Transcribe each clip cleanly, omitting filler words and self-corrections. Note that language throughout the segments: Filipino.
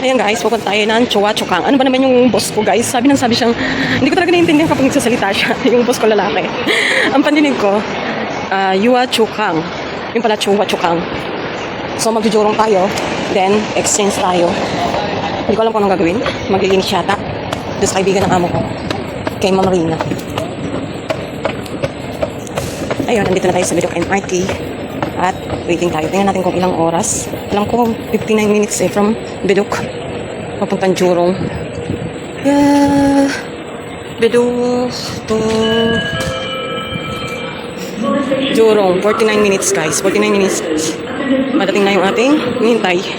Ayan guys, pupunta tayo ng Chua Chukang. Ano ba naman yung boss ko guys? Sabi siyang, hindi ko talaga naiintindihan kapag nagsasalita siya. Yung boss ko lalaki. Ang pandinig ko, Yua Chukang. Yung pala Chua Chukang. So magjujurong tayo, then exchange tayo. Hindi ko alam kung anong gagawin. Maglilinis yata. Doon sa kaibigan ng amo ko. Kay Mama Rina. Ayun, nandito na tayo sa Bidok MRT. At waiting tayo. Tingnan natin kung ilang oras. Alam ko, 59 minutes from Bidok. Papuntang Jurong. Yeah. Bidok to Jurong. 49 minutes guys. 49 minutes. Madating na yung ating hinihintay.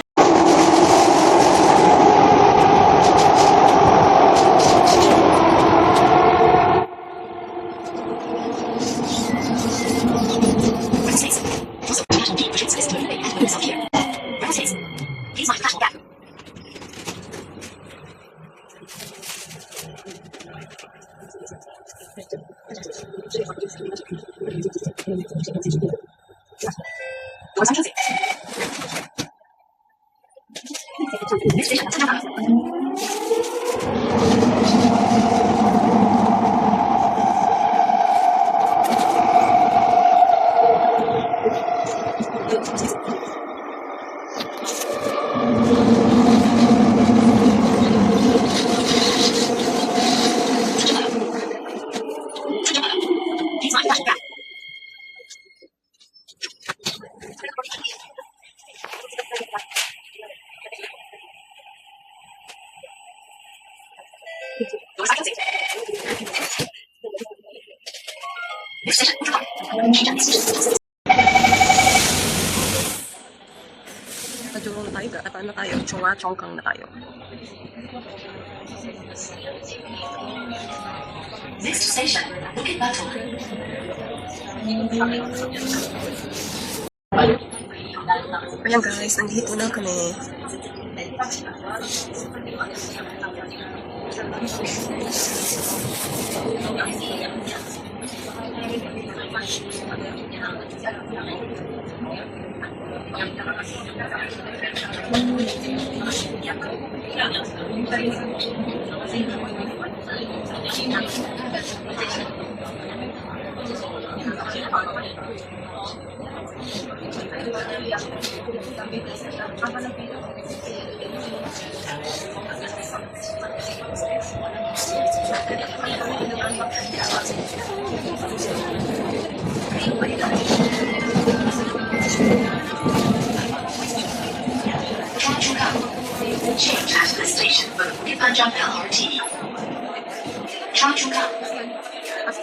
Jurong na tayo, gatapan na tayo, Chua Chongkang na tayo. Next station, Bukit Batu. Ayan guys, andito na kami. Change at the station for the Bukit Panjang LRT. Chua Chukang.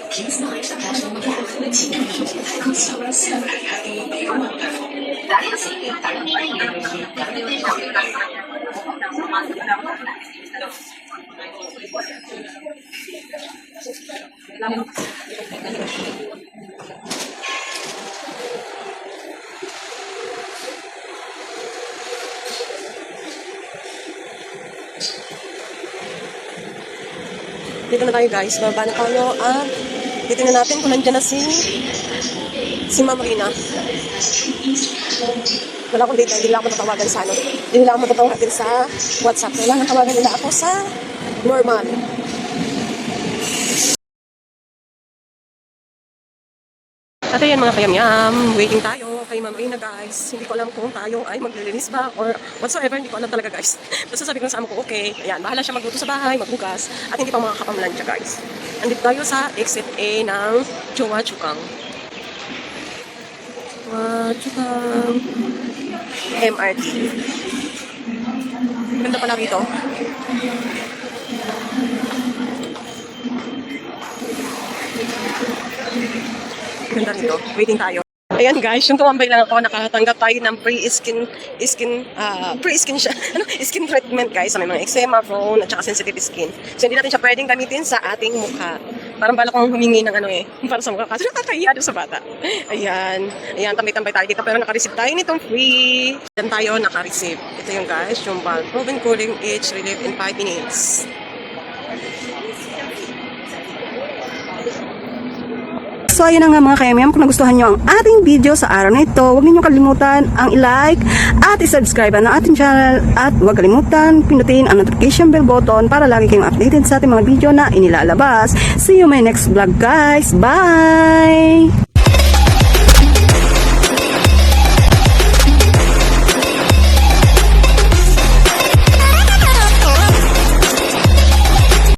Please mind the platform gap. 请注意台空桥四排开没有网platform。大家请大家欢迎Dito na tayo guys, bababa na tayo at titignan natin kung nandiyan na si Mama Rina. Wala akong data, hindi nila ako matatawagan sa hindi nila ako matatawagan sa WhatsApp. Kailangan tawagan nila ako sa normal. At ayan mga kayamyam, waiting tayo kay Ma'am Rina guys. Hindi ko alam kung tayo ay maglilinis ba or whatsoever, hindi ko alam talaga guys. Basta sabi ko sa amo ko, okay, ayan, bahala siya magluto sa bahay, maghugas, at hindi pa makakapamlansya guys. Andito tayo sa exit A ng Chua Chukang. Chua Chukang MRT. Ganda pala rito. Ganda rito. Waiting tayo. Ayan guys, yung tumambay lang ako, nakatanggap tayo ng pre-skin siya, skin treatment guys, sa may mga eczema, prone, at saka sensitive skin. So hindi natin siya pwedeng gamitin sa ating mukha. Parang bala kong humingi ng para sa mukha, kasi nakakahiya doon sa bata. Ayan, tambay-tambay tayo dito, pero naka-receive tayo nitong free. Diyan tayo naka-receive. Ito yung guys, yung bulk proven cooling itch relief in 5 minutes. So, ayun na nga mga kayamyam, kung nagustuhan nyo ang ating video sa araw na ito, huwag ninyong kalimutan ang i-like at i-subscribe ang ating channel at huwag kalimutan pindutin ang notification bell button para lagi kayong updated sa ating mga video na inilalabas. See you my next vlog guys. Bye!